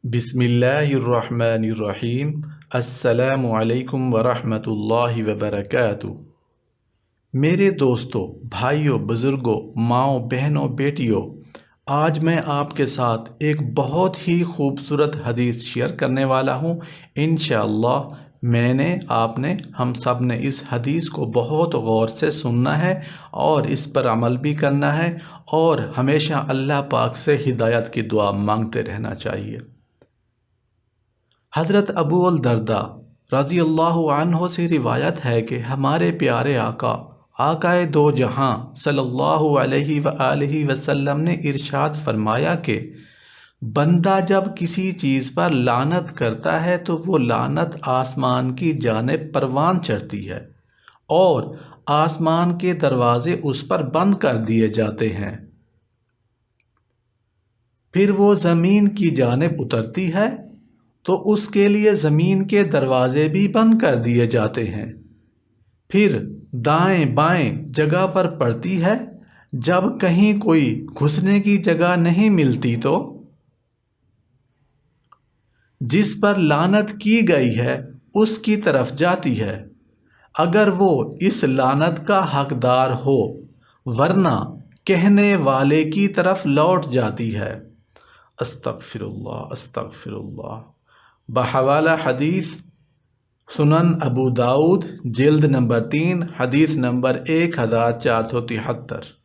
बिस्मिल्लाहिर्रहमानिर्रहीम। अस्सलामु अलैकुम वरहमतुल्लाहि वबरकातुहू। मेरे दोस्तों, भाइयों, बुज़ुर्गों, माँओं, बहनों, बेटियों, आज मैं आपके साथ एक बहुत ही खूबसूरत हदीस शेयर करने वाला हूँ। इंशाअल्लाह आपने हम सब ने इस हदीस को बहुत गौर से सुनना है और इस पर अमल भी करना है और हमेशा अल्लाह पाक से हिदायत की दुआ मांगते रहना चाहिए। हज़रत अबू अल दर्दा रज़ी अल्लाहु अन्हो से रिवायत है कि हमारे प्यारे आकाए दो जहां सल्लल्लाहु अलैहि वआलिहि वसल्लम ने इरशाद फरमाया कि बंदा जब किसी चीज़ पर लानत करता है तो वो लानत आसमान की जानिब परवान चढ़ती है और आसमान के दरवाजे उस पर बंद कर दिए जाते हैं। फिर वो ज़मीन की जानिब उतरती है तो उसके लिए ज़मीन के दरवाजे भी बंद कर दिए जाते हैं। फिर दाएं बाएं जगह पर पड़ती है। जब कहीं कोई घुसने की जगह नहीं मिलती तो जिस पर लानत की गई है उसकी तरफ जाती है, अगर वो इस लानत का हकदार हो, वरना कहने वाले की तरफ लौट जाती है। अस्तगफिरुल्लाह अस्तगफिरुल्लाह। बहवाला हदीस सुनन अबू दाऊद जिल्द नंबर 3 हदीस नंबर 1473।